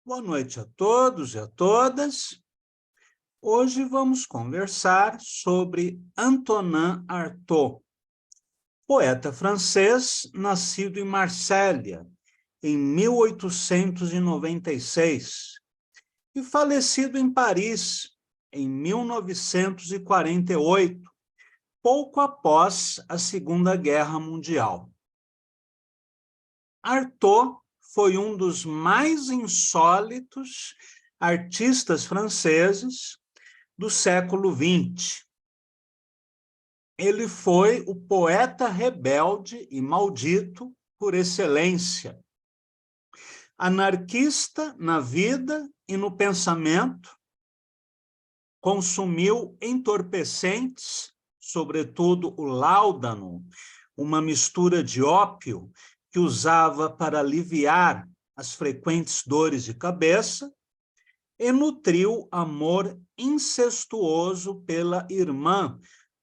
Boa noite a todos e a todas. Hoje vamos conversar sobre Antonin Artaud, poeta francês, nascido em Marsella, em 1896, e falecido em Paris, em 1948, pouco após a Segunda Guerra Mundial. Artaud foi um dos mais insólitos artistas franceses do século XX. Ele foi o poeta rebelde e maldito por excelência. Anarquista na vida e no pensamento, consumiu entorpecentes, sobretudo o láudano, uma mistura de ópio que usava para aliviar as frequentes dores de cabeça, e nutriu amor incestuoso pela irmã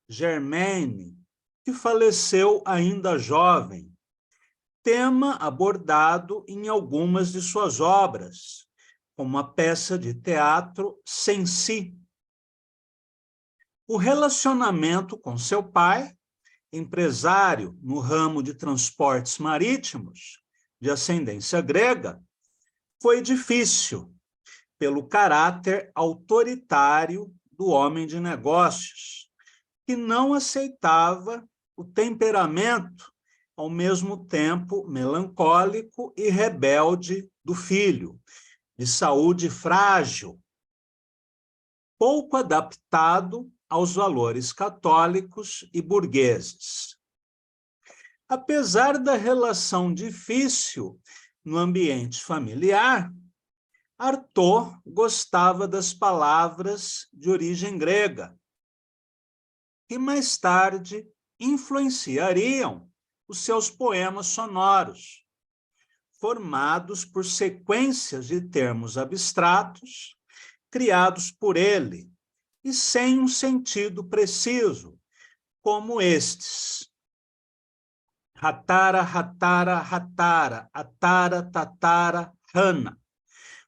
Germaine, que faleceu ainda jovem, tema abordado em algumas de suas obras, como a peça de teatro Sensi. O relacionamento com seu pai, empresário no ramo de transportes marítimos, de ascendência grega, foi difícil, pelo caráter autoritário do homem de negócios, que não aceitava o temperamento, ao mesmo tempo melancólico e rebelde do filho, de saúde frágil, pouco adaptado aos valores católicos e burgueses. Apesar da relação difícil no ambiente familiar, Artaud gostava das palavras de origem grega, que mais tarde influenciariam os seus poemas sonoros, formados por sequências de termos abstratos, criados por ele, e sem um sentido preciso, como estes. Ratara, ratara, ratara, atara, tatara, rana.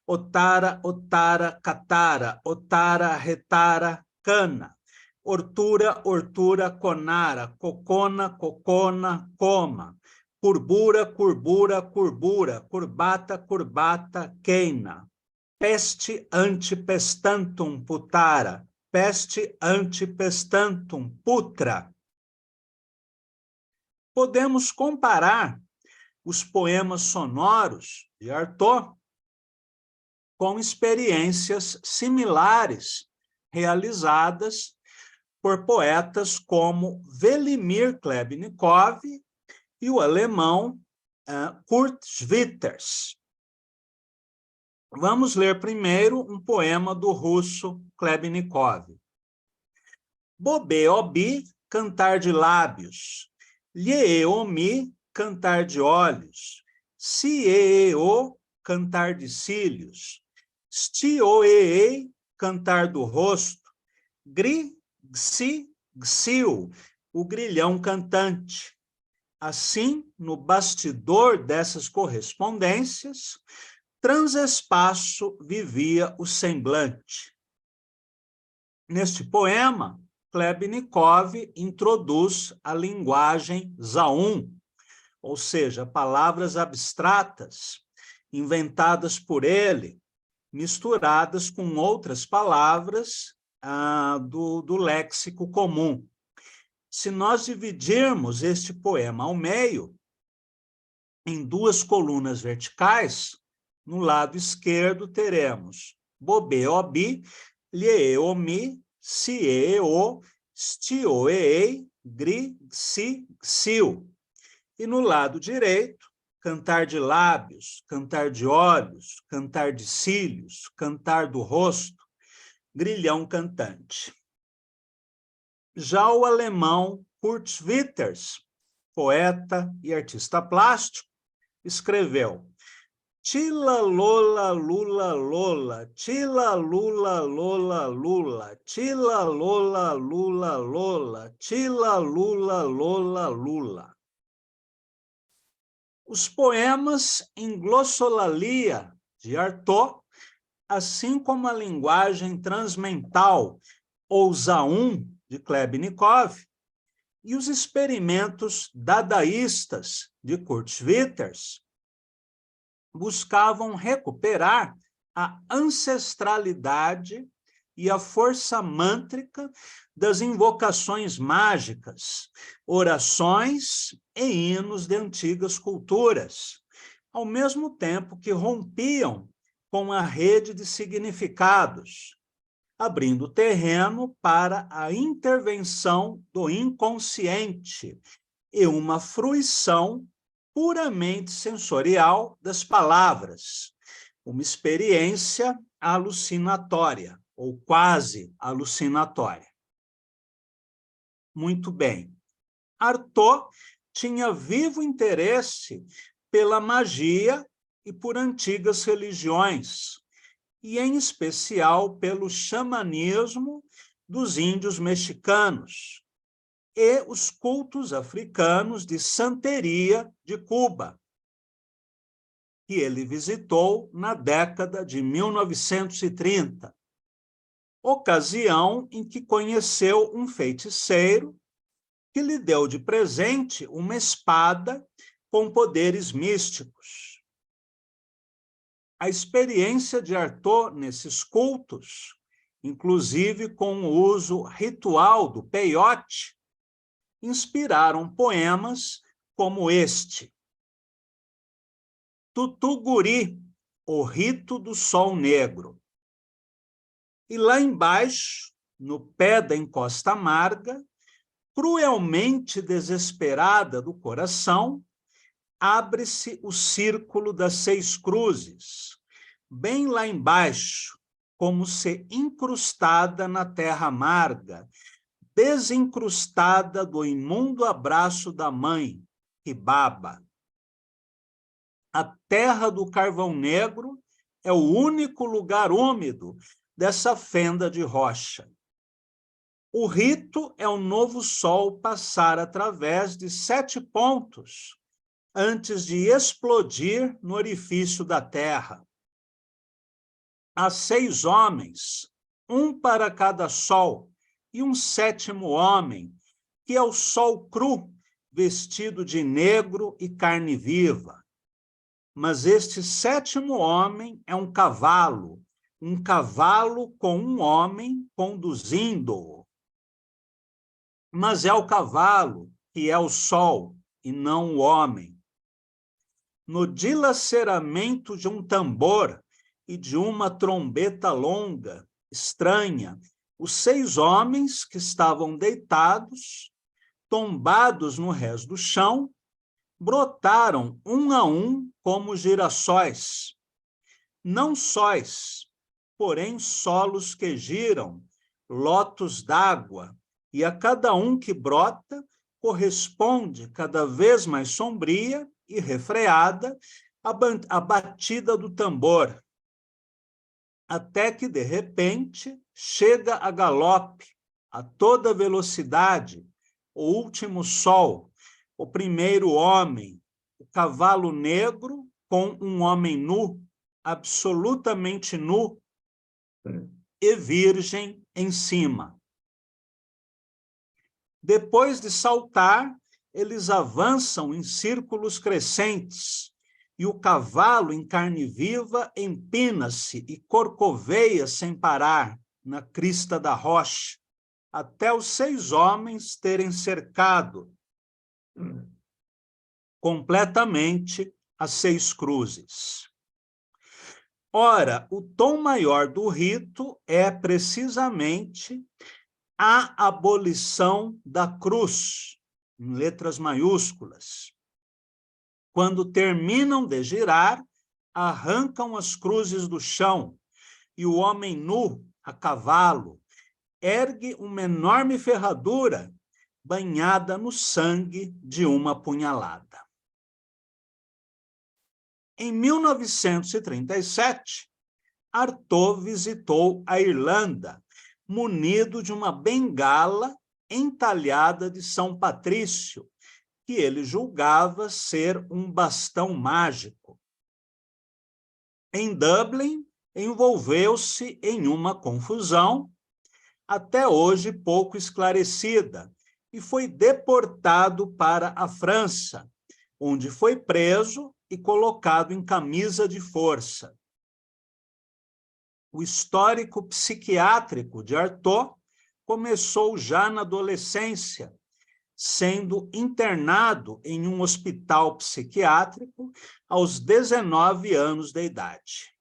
Otara, otara, catara, otara, retara, cana. Ortura, ortura, conara, cocona, cocona, coma. Curbura, curbura, curbura, curbata, curbata, queina. Peste antipestantum putara, peste antipestantum putra. Podemos comparar os poemas sonoros de Artaud com experiências similares realizadas por poetas como Velimir Klebnikov e o alemão Kurt Schwitters. Vamos ler primeiro um poema do russo Klebnikov. Bobe-obi, cantar de lábios. Lhe-omi, cantar de olhos. Si-e-o, cantar de cílios. Sti-o-e-ei, cantar do rosto. Gri-gsi-gsiu, o grilhão cantante. Assim, no bastidor dessas correspondências, transespaço vivia o semblante. Neste poema, Klebnikov introduz a linguagem zaum, ou seja, palavras abstratas, inventadas por ele, misturadas com outras palavras do léxico comum. Se nós dividirmos este poema ao meio, em duas colunas verticais, no lado esquerdo teremos bobe-obi, lhe-omi, si-e-o, sti-o-e-ei, gri-si-xiu. E no lado direito, cantar de lábios, cantar de olhos, cantar de cílios, cantar do rosto, grilhão cantante. Já o alemão Kurt Schwitters, poeta e artista plástico, escreveu: Tila lola lula lola, tila lula lola lula, tila lola lula lola, tila lula lola lula. Os poemas em glossolalia de Artaud assim como a linguagem transmental, ou Zaun, de Klebnikov, e os experimentos dadaístas de Kurt Schwitters, buscavam recuperar a ancestralidade e a força mântrica das invocações mágicas, orações e hinos de antigas culturas, ao mesmo tempo que rompiam com a rede de significados, abrindo terreno para a intervenção do inconsciente e uma fruição puramente sensorial das palavras, uma experiência alucinatória, ou quase alucinatória. Muito bem. Artaud tinha vivo interesse pela magia e por antigas religiões, e em especial pelo xamanismo dos índios mexicanos e os cultos africanos de santeria de Cuba, que ele visitou na década de 1930, ocasião em que conheceu um feiticeiro que lhe deu de presente uma espada com poderes místicos. A experiência de Artaud nesses cultos, inclusive com o uso ritual do peiote, inspiraram poemas como este: Tutuguri, o rito do sol negro. E lá embaixo, no pé da encosta amarga, cruelmente desesperada do coração, abre-se o círculo das 6 cruzes, bem lá embaixo, como se incrustada na terra amarga, desencrustada do imundo abraço da mãe, que baba. A terra do carvão negro é o único lugar úmido dessa fenda de rocha. O rito é o novo sol passar através de 7 pontos, antes de explodir no orifício da terra. Há 6 homens, um para cada sol, e um 7º homem, que é o sol cru, vestido de negro e carne viva. Mas este 7º homem é um cavalo com um homem conduzindo-o. Mas é o cavalo que é o sol, e não o homem. No dilaceramento de um tambor e de uma trombeta longa, estranha, os 6 homens que estavam deitados, tombados no rés do chão, brotaram um a um como girassóis. Não sóis, porém solos que giram, lotos d'água, e a cada um que brota corresponde cada vez mais sombria e refreada a batida do tambor, até que, de repente, chega a galope, a toda velocidade, o último sol, o primeiro homem, o cavalo negro com um homem nu, absolutamente nu e virgem em cima. Depois de saltar, eles avançam em círculos crescentes, e o cavalo em carne viva empina-se e corcoveia sem parar na crista da rocha, até os 6 homens terem cercado completamente as 6 cruzes. Ora, o tom maior do rito é precisamente a abolição da cruz, em letras maiúsculas. Quando terminam de girar, arrancam as cruzes do chão, e o homem nu, a cavalo, ergue uma enorme ferradura banhada no sangue de uma punhalada. Em 1937, Artaud visitou a Irlanda, munido de uma bengala entalhada de São Patrício, que ele julgava ser um bastão mágico. Em Dublin, envolveu-se em uma confusão até hoje pouco esclarecida e foi deportado para a França, onde foi preso e colocado em camisa de força. O histórico psiquiátrico de Artaud começou já na adolescência, sendo internado em um hospital psiquiátrico aos 19 anos de idade.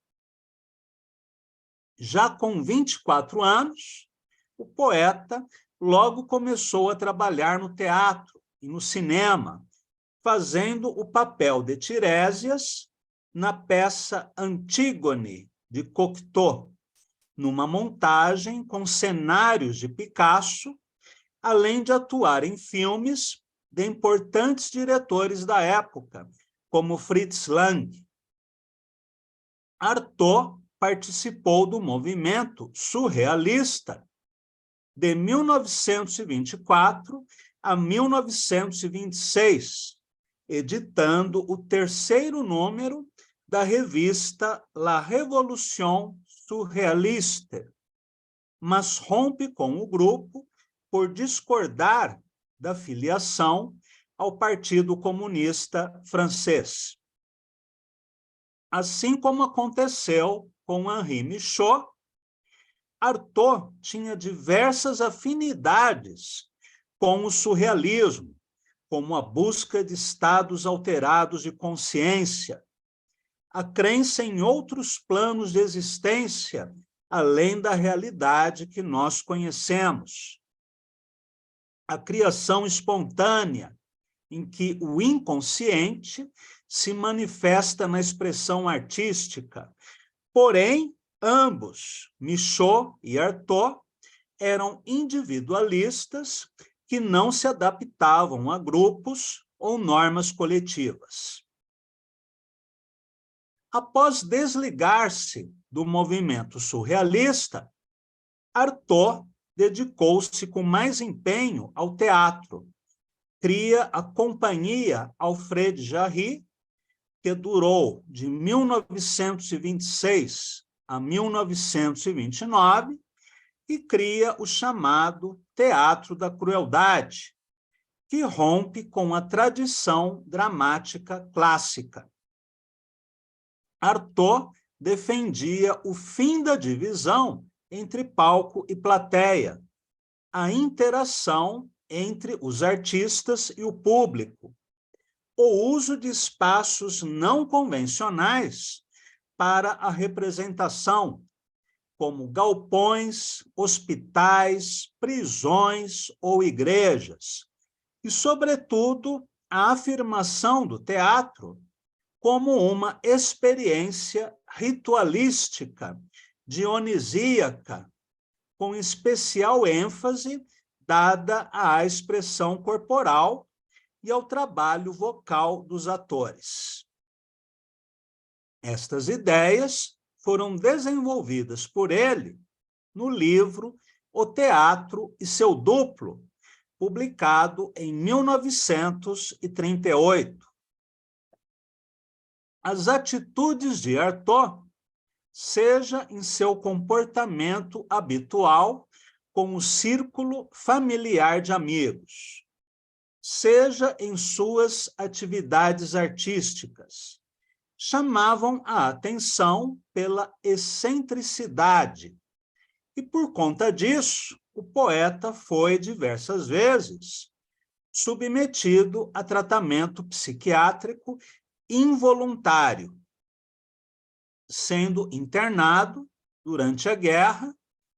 Já com 24 anos, o poeta logo começou a trabalhar no teatro e no cinema, fazendo o papel de Tiresias na peça Antígone, de Cocteau, numa montagem com cenários de Picasso, além de atuar em filmes de importantes diretores da época, como Fritz Lang. Artaud participou do movimento surrealista de 1924 a 1926, editando o terceiro número da revista La Révolution Surréaliste, mas rompe com o grupo por discordar da filiação ao Partido Comunista Francês. Assim como aconteceu com Henri Michaud, Artaud tinha diversas afinidades com o surrealismo, como a busca de estados alterados de consciência, a crença em outros planos de existência, além da realidade que nós conhecemos, a criação espontânea, em que o inconsciente se manifesta na expressão artística. Porém, ambos, Michaud e Artaud, eram individualistas que não se adaptavam a grupos ou normas coletivas. Após desligar-se do movimento surrealista, Artaud dedicou-se com mais empenho ao teatro. Cria a Companhia Alfred Jarry, que durou de 1926 a 1929, e cria o chamado Teatro da Crueldade, que rompe com a tradição dramática clássica. Artaud defendia o fim da divisão entre palco e plateia, a interação entre os artistas e o público, o uso de espaços não convencionais para a representação, como galpões, hospitais, prisões ou igrejas, e, sobretudo, a afirmação do teatro como uma experiência ritualística, dionisíaca, com especial ênfase dada à expressão corporal e ao trabalho vocal dos atores. Estas ideias foram desenvolvidas por ele no livro O Teatro e seu Duplo, publicado em 1938. As atitudes de Artaud, seja em seu comportamento habitual com o círculo familiar de amigos, seja em suas atividades artísticas, chamavam a atenção pela excentricidade, e por conta disso, o poeta foi diversas vezes submetido a tratamento psiquiátrico involuntário, sendo internado durante a guerra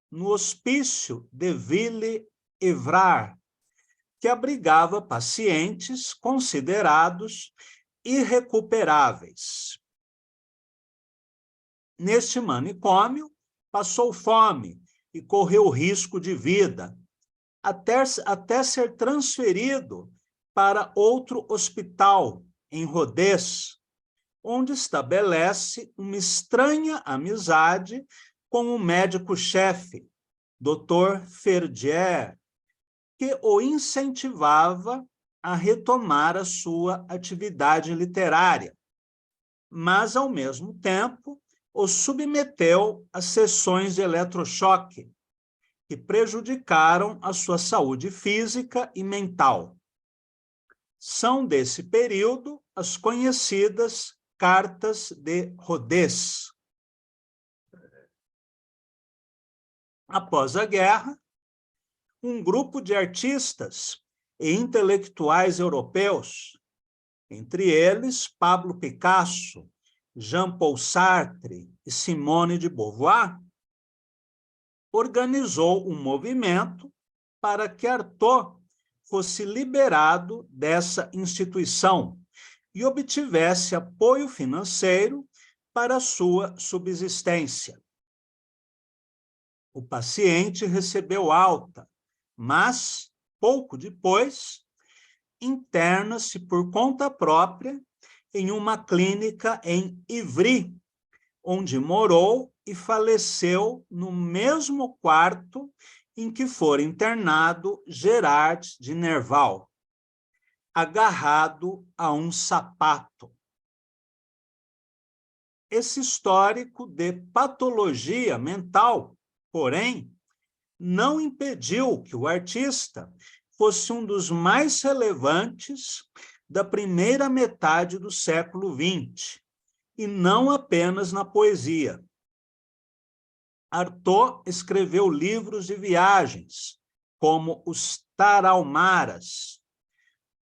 no hospício de Ville-Évrard, que abrigava pacientes considerados irrecuperáveis. Neste manicômio, passou fome e correu risco de vida, até ser transferido para outro hospital, em Rodez, onde estabelece uma estranha amizade com o médico-chefe, Dr. Ferdier, que o incentivava a retomar a sua atividade literária, mas, ao mesmo tempo, o submeteu a sessões de eletrochoque, que prejudicaram a sua saúde física e mental. São desse período as conhecidas Cartas de Rodez. Após a guerra, um grupo de artistas e intelectuais europeus, entre eles Pablo Picasso, Jean-Paul Sartre e Simone de Beauvoir, organizou um movimento para que Artaud fosse liberado dessa instituição e obtivesse apoio financeiro para sua subsistência. O paciente recebeu alta, mas, pouco depois, interna-se por conta própria em uma clínica em Ivry, onde morou e faleceu no mesmo quarto em que fora internado Gerard de Nerval, agarrado a um sapato. Esse histórico de patologia mental, porém, não impediu que o artista fosse um dos mais relevantes da primeira metade do século XX, e não apenas na poesia. Artaud escreveu livros de viagens, como os Tarahumaras,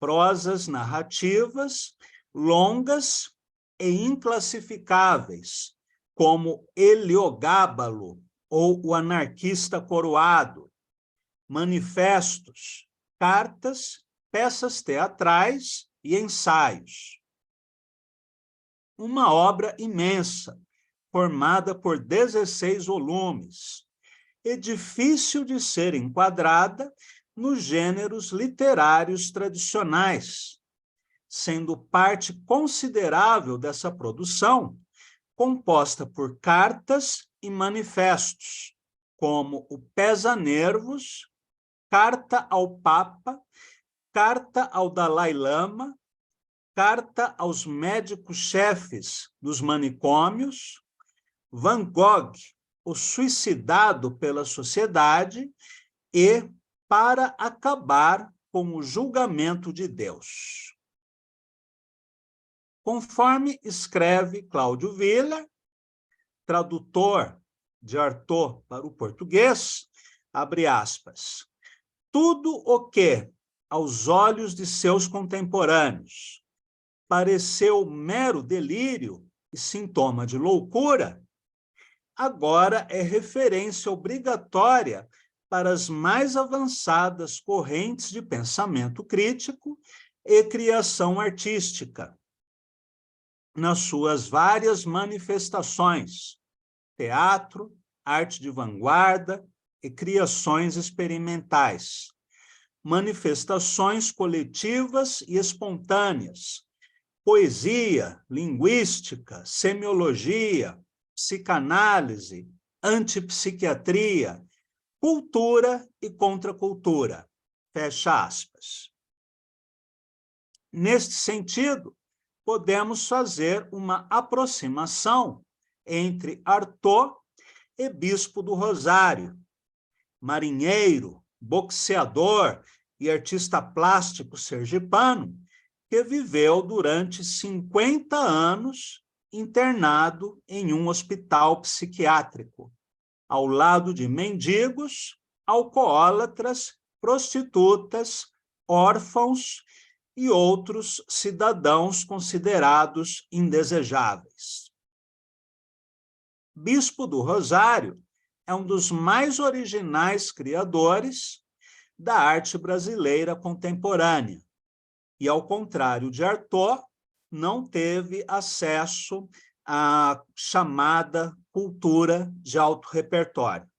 prosas narrativas longas e inclassificáveis, como Heliogábalo ou o Anarquista Coroado, manifestos, cartas, peças teatrais e ensaios. Uma obra imensa, formada por 16 volumes, e difícil de ser enquadrada nos gêneros literários tradicionais, sendo parte considerável dessa produção composta por cartas e manifestos, como o Pesa-Nervos, Carta ao Papa, Carta ao Dalai Lama, Carta aos médicos-chefes dos manicômios, Van Gogh, o suicidado pela sociedade, e Para acabar com o julgamento de Deus. Conforme escreve Cláudio Viller, tradutor de Artaud para o português, abre aspas, tudo o que, aos olhos de seus contemporâneos, pareceu mero delírio e sintoma de loucura, agora é referência obrigatória para as mais avançadas correntes de pensamento crítico e criação artística, nas suas várias manifestações, teatro, arte de vanguarda e criações experimentais, manifestações coletivas e espontâneas, poesia, linguística, semiologia, psicanálise, antipsiquiatria, cultura e contracultura. Fecha aspas. Neste sentido, podemos fazer uma aproximação entre Artaud e Bispo do Rosário, marinheiro, boxeador e artista plástico sergipano, que viveu durante 50 anos internado em um hospital psiquiátrico, ao lado de mendigos, alcoólatras, prostitutas, órfãos e outros cidadãos considerados indesejáveis. Bispo do Rosário é um dos mais originais criadores da arte brasileira contemporânea e, ao contrário de Artaud, não teve acesso à chamada cultura de alto repertório.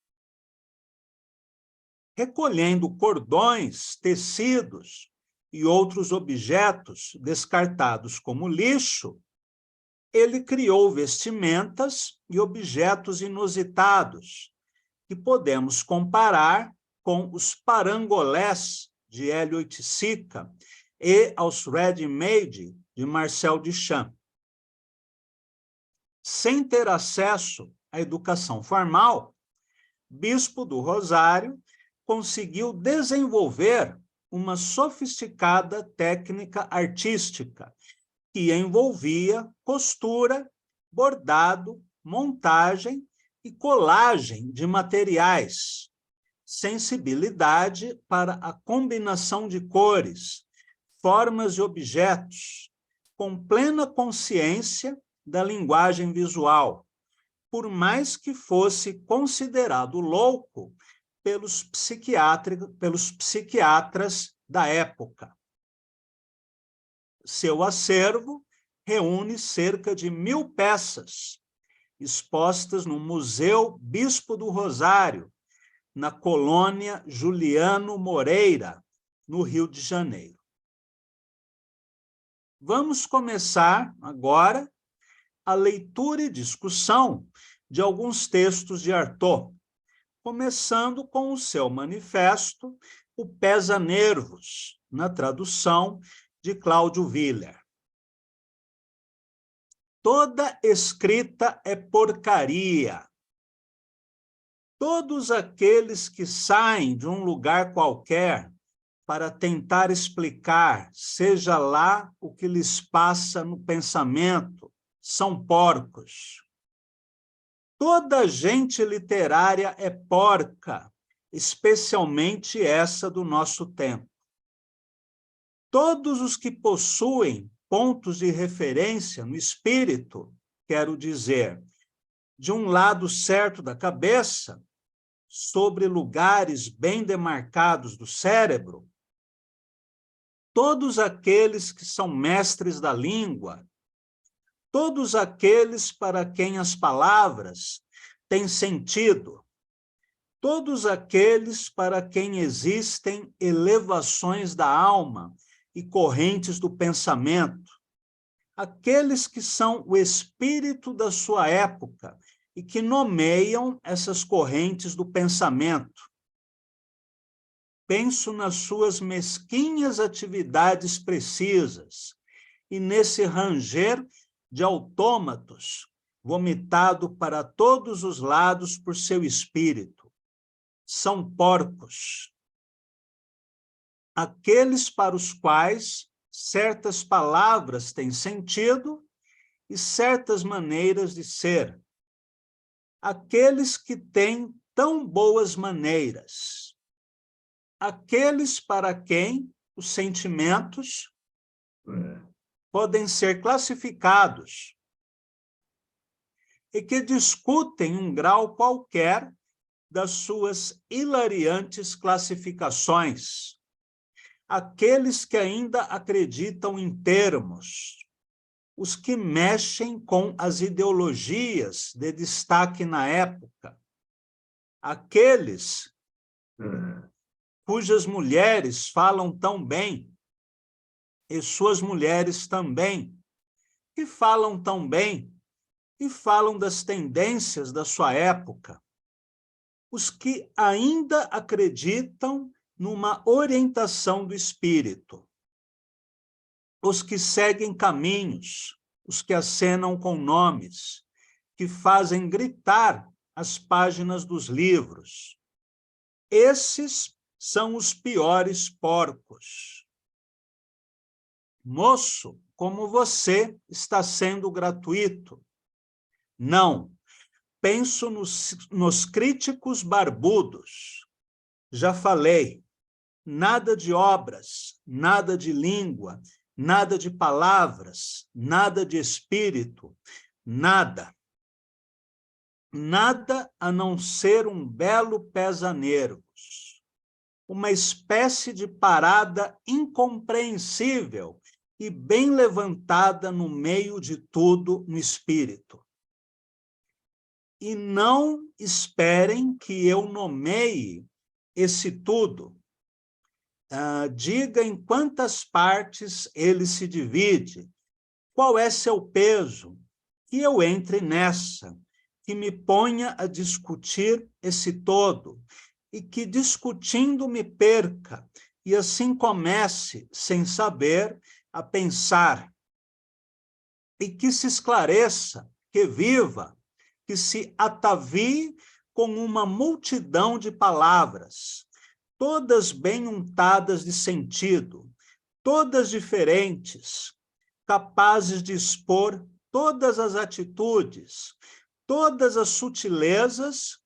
Recolhendo cordões, tecidos e outros objetos descartados como lixo, ele criou vestimentas e objetos inusitados, que podemos comparar com os parangolés de Hélio Oiticica e aos ready-made de Marcel Duchamp. sem ter acesso à educação formal, Bispo do Rosário conseguiu desenvolver uma sofisticada técnica artística que envolvia costura, bordado, montagem e colagem de materiais, sensibilidade para a combinação de cores, formas e objetos, com plena consciência da linguagem visual, por mais que fosse considerado louco pelos psiquiatras da época. Seu acervo reúne cerca de 1000 peças, expostas no Museu Bispo do Rosário, na colônia Juliano Moreira, no Rio de Janeiro. Vamos começar agora a leitura e discussão de alguns textos de Artaud, começando com o seu manifesto, O Pesa-Nervos, na tradução de Cláudio Willer. Toda escrita é porcaria. Todos aqueles que saem de um lugar qualquer para tentar explicar, seja lá o que lhes passa no pensamento, são porcos. Toda gente literária é porca, especialmente essa do nosso tempo. Todos os que possuem pontos de referência no espírito, quero dizer, de um lado certo da cabeça, sobre lugares bem demarcados do cérebro, todos aqueles que são mestres da língua, todos aqueles para quem as palavras têm sentido, todos aqueles para quem existem elevações da alma e correntes do pensamento, aqueles que são o espírito da sua época e que nomeiam essas correntes do pensamento. Penso nas suas mesquinhas atividades precisas e nesse ranger de autômatos vomitado para todos os lados por seu espírito. São porcos. Aqueles para os quais certas palavras têm sentido e certas maneiras de ser. Aqueles que têm tão boas maneiras. Aqueles para quem os sentimentos podem ser classificados e que discutem um grau qualquer das suas hilariantes classificações. Aqueles que ainda acreditam em termos, os que mexem com as ideologias de destaque na época, aqueles cujas mulheres falam tão bem, e suas mulheres também, que falam tão bem e falam das tendências da sua época, os que ainda acreditam numa orientação do espírito, os que seguem caminhos, os que acenam com nomes, que fazem gritar as páginas dos livros. Esses são os piores porcos. Moço, como você está sendo gratuito. Não, penso nos críticos barbudos. Já falei, nada de obras, nada de língua, nada de palavras, nada de espírito, nada. Nada a não ser um belo pesa-nervos, uma espécie de parada incompreensível e bem levantada no meio de tudo no espírito. E não esperem que eu nomeie esse tudo. Diga em quantas partes ele se divide, qual é seu peso, que eu entre nessa, que me ponha a discutir esse todo, e que discutindo me perca, e assim comece, sem saber, a pensar, e que se esclareça que viva, que se atavie com uma multidão de palavras, todas bem untadas de sentido, todas diferentes, capazes de expor todas as atitudes, todas as sutilezas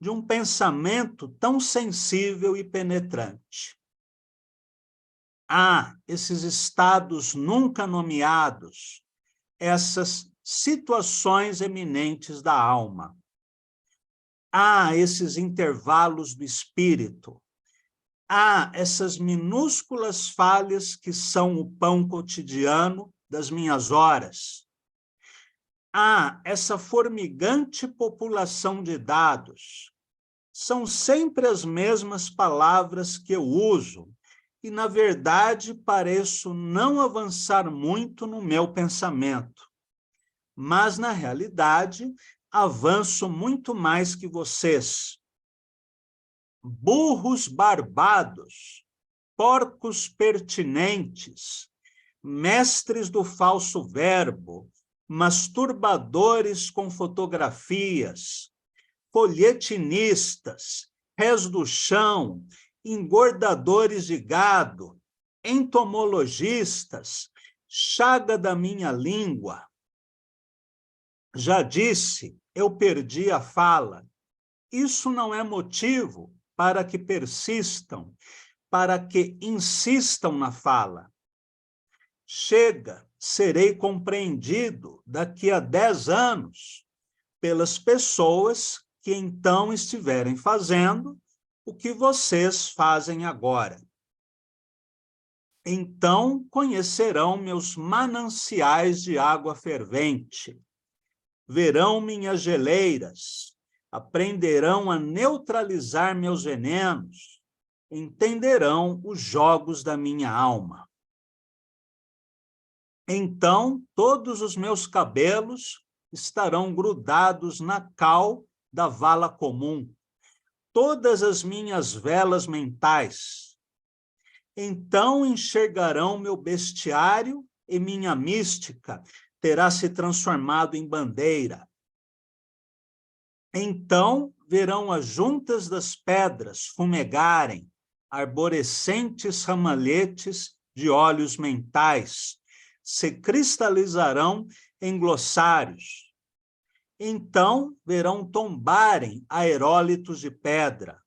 de um pensamento tão sensível e penetrante. Esses estados nunca nomeados, essas situações eminentes da alma. Esses intervalos do espírito. Essas minúsculas falhas que são o pão cotidiano das minhas horas. Essa formigante população de dados. São sempre as mesmas palavras que eu uso e, na verdade, pareço não avançar muito no meu pensamento. Mas, na realidade, avanço muito mais que vocês. Burros barbados, porcos pertinentes, mestres do falso verbo, masturbadores com fotografias, folhetinistas, rés do chão, engordadores de gado, entomologistas, chaga da minha língua. Já disse, eu perdi a fala. Isso não é motivo para que persistam, para que insistam na fala. Chega, serei compreendido daqui a 10 anos pelas pessoas que então estiverem fazendo o que vocês fazem agora. Então conhecerão meus mananciais de água fervente, verão minhas geleiras, aprenderão a neutralizar meus venenos, entenderão os jogos da minha alma. Então, todos os meus cabelos estarão grudados na cal da vala comum, todas as minhas velas mentais. Então enxergarão meu bestiário e minha mística terá se transformado em bandeira. Então verão as juntas das pedras fumegarem, arborescentes ramalhetes de olhos mentais, se cristalizarão em glossários. Então verão tombarem aerólitos de pedra.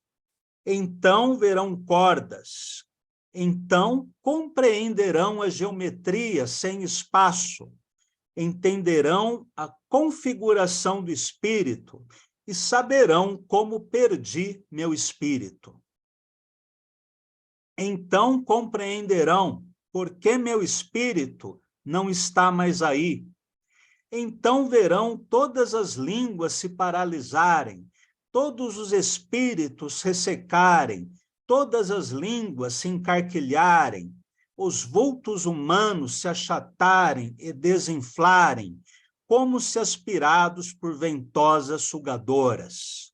Então verão cordas. Então compreenderão a geometria sem espaço. Entenderão a configuração do espírito e saberão como perdi meu espírito. Então compreenderão por que meu espírito não está mais aí. Então verão todas as línguas se paralisarem, todos os espíritos ressecarem, todas as línguas se encarquilharem, os vultos humanos se achatarem e desinflarem, como se aspirados por ventosas sugadoras.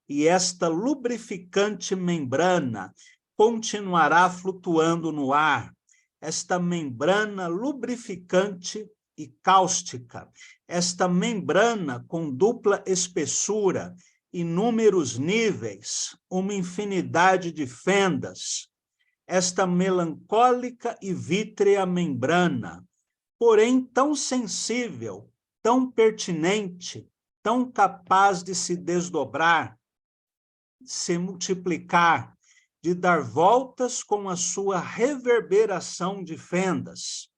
E esta lubrificante membrana continuará flutuando no ar, esta membrana lubrificante e cáustica, esta membrana com dupla espessura, inúmeros níveis, uma infinidade de fendas, esta melancólica e vítrea membrana, porém tão sensível, tão pertinente, tão capaz de se desdobrar, se multiplicar, de dar voltas com a sua reverberação de fendas,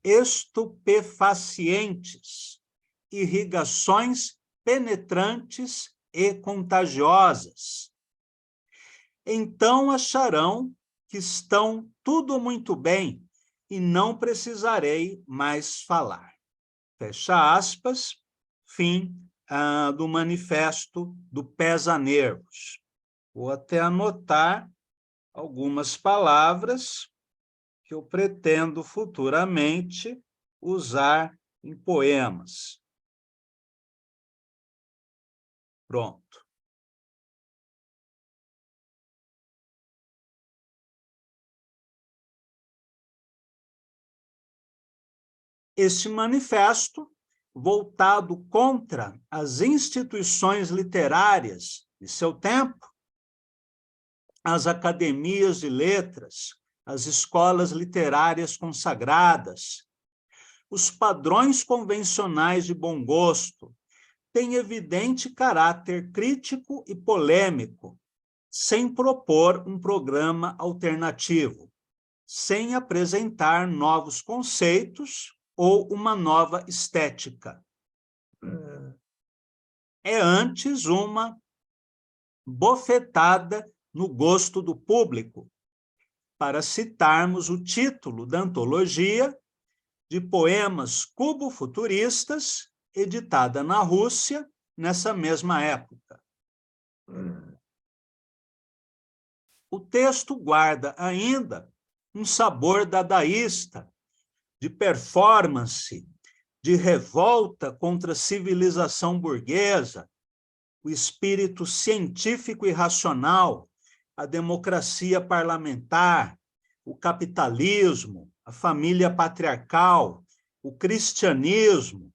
estupefacientes, irrigações penetrantes e contagiosas. Então acharão que estão tudo muito bem e não precisarei mais falar. Fecha aspas, fim do manifesto do Pesa-Nervos. Vou até anotar algumas palavras que eu pretendo futuramente usar em poemas. Pronto. Este manifesto, voltado contra as instituições literárias de seu tempo, as academias de letras, as escolas literárias consagradas, os padrões convencionais de bom gosto, tem evidente caráter crítico e polêmico, sem propor um programa alternativo, sem apresentar novos conceitos ou uma nova estética. É antes uma bofetada no gosto do público, para citarmos o título da antologia de poemas cubo-futuristas, editada na Rússia, nessa mesma época. O texto guarda ainda um sabor dadaísta, de performance, de revolta contra a civilização burguesa, o espírito científico e racional, a democracia parlamentar, o capitalismo, a família patriarcal, o cristianismo,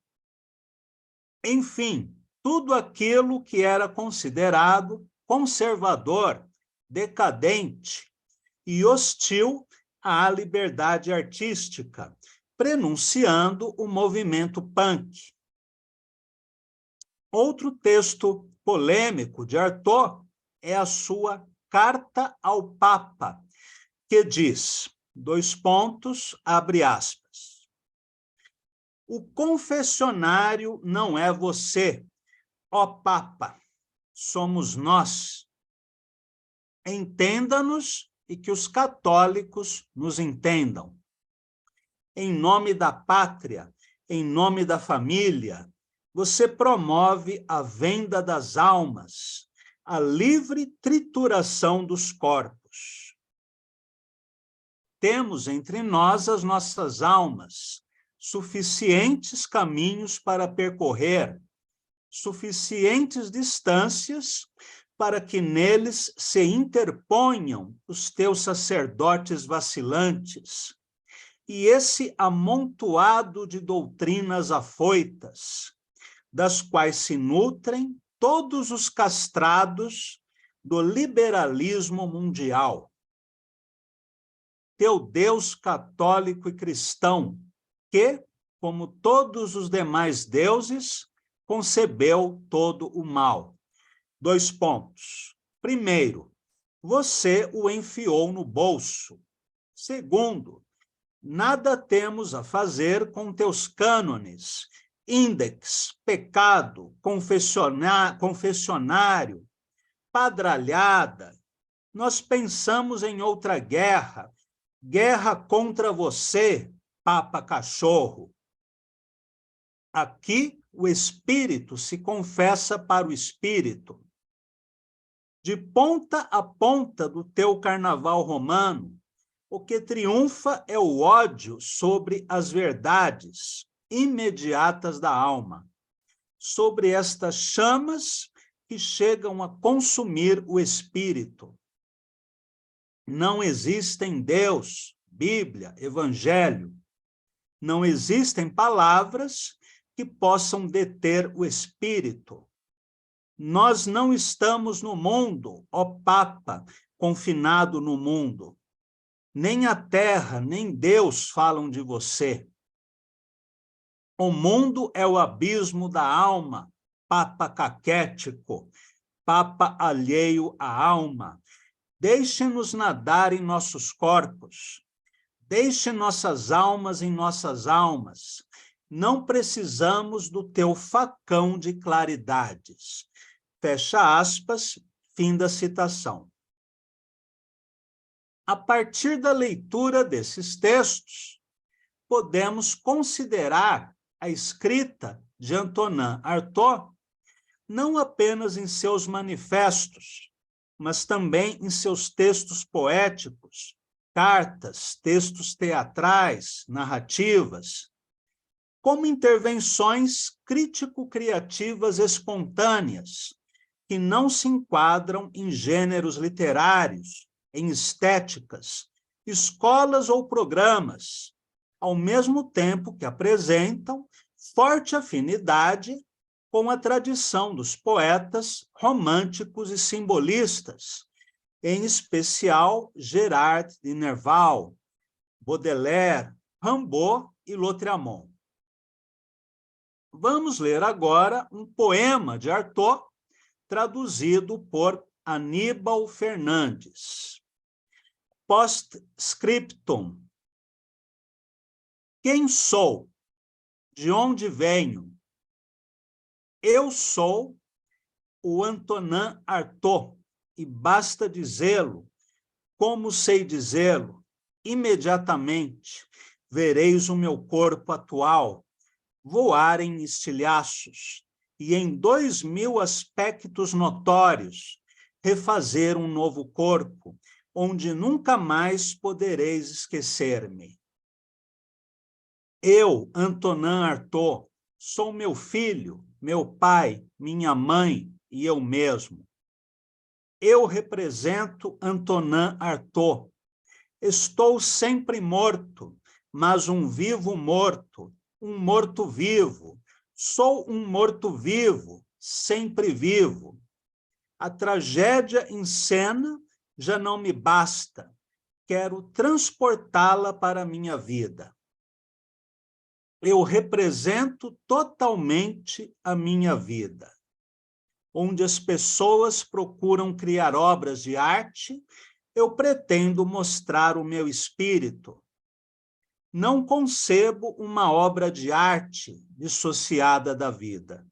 enfim, tudo aquilo que era considerado conservador, decadente e hostil à liberdade artística, prenunciando o movimento punk. Outro texto polêmico de Artaud é a sua Carta ao Papa, que diz, abre aspas, o confessionário não é você, ó Papa, somos nós. Entenda-nos e que os católicos nos entendam. Em nome da pátria, em nome da família, você promove a venda das almas, a livre trituração dos corpos. Temos entre nós as nossas almas, suficientes caminhos para percorrer, suficientes distâncias para que neles se interponham os teus sacerdotes vacilantes, e esse amontoado de doutrinas afoitas, das quais se nutrem todos os castrados do liberalismo mundial. Teu Deus católico e cristão, que, como todos os demais deuses, concebeu todo o mal. Primeiro, você o enfiou no bolso. Segundo, nada temos a fazer com teus cânones, índex, pecado, confessionário, padralhada. Nós pensamos em outra guerra, guerra contra você, Papa Cachorro. Aqui, o espírito se confessa para o espírito. De ponta a ponta do teu carnaval romano, o que triunfa é o ódio sobre as verdades imediatas da alma, sobre estas chamas que chegam a consumir o espírito. Não existem Deus, Bíblia, Evangelho. Não existem palavras que possam deter o espírito. Nós não estamos no mundo, ó Papa, confinado no mundo. Nem a terra, nem Deus falam de você. O mundo é o abismo da alma, Papa caquético, Papa alheio à alma. Deixe-nos nadar em nossos corpos. Deixe nossas almas em nossas almas. Não precisamos do teu facão de claridades. Fecha aspas, fim da citação. A partir da leitura desses textos, podemos considerar a escrita de Antonin Artaud não apenas em seus manifestos, mas também em seus textos poéticos, cartas, textos teatrais, narrativas, como intervenções crítico-criativas espontâneas, que não se enquadram em gêneros literários, em estéticas, escolas ou programas, ao mesmo tempo que apresentam forte afinidade com a tradição dos poetas românticos e simbolistas, em especial Gerard de Nerval, Baudelaire, Rimbaud e Lautréamont. Vamos ler agora um poema de Artaud, traduzido por Aníbal Fernandes. Postscriptum. Quem sou? De onde venho? Eu sou o Antonin Artaud, e basta dizê-lo, como sei dizê-lo, imediatamente vereis o meu corpo atual voar em estilhaços e em 2000 aspectos notórios refazer um novo corpo, onde nunca mais podereis esquecer-me. Eu, Antonin Artaud, sou meu filho, meu pai, minha mãe e eu mesmo. Eu represento Antonin Artaud. Estou sempre morto, mas um vivo morto, um morto-vivo. Sou um morto-vivo, sempre vivo. A tragédia em cena já não me basta. Quero transportá-la para a minha vida. Eu represento totalmente a minha vida, onde as pessoas procuram criar obras de arte, eu pretendo mostrar o meu espírito. Não concebo uma obra de arte dissociada da vida.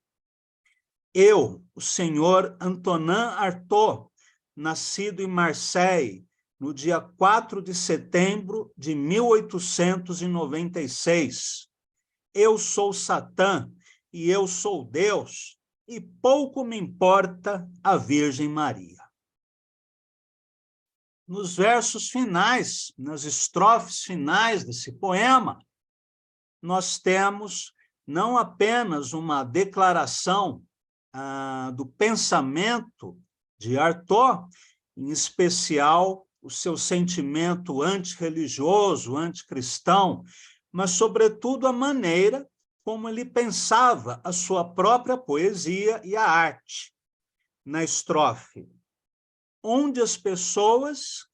Eu, o senhor Antonin Artaud, nascido em Marseille, no dia 4 de setembro de 1896. Eu sou Satã e eu sou Deus, e pouco me importa a Virgem Maria. Nos versos finais, nas estrofes finais desse poema, nós temos não apenas uma declaração do pensamento de Artaud, em especial o seu sentimento antirreligioso, anticristão, mas, sobretudo, a maneira como ele pensava a sua própria poesia e a arte. Na estrofe, onde as pessoas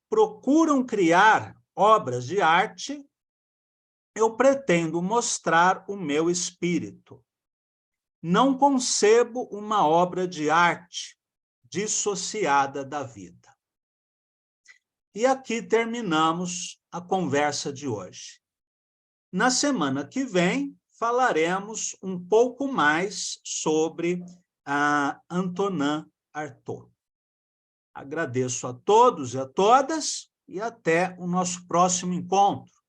procuram criar obras de arte, eu pretendo mostrar o meu espírito. Não concebo uma obra de arte dissociada da vida. E aqui terminamos a conversa de hoje. Na semana que vem, falaremos um pouco mais sobre Antonin Artaud. Agradeço a todos e a todas e até o nosso próximo encontro.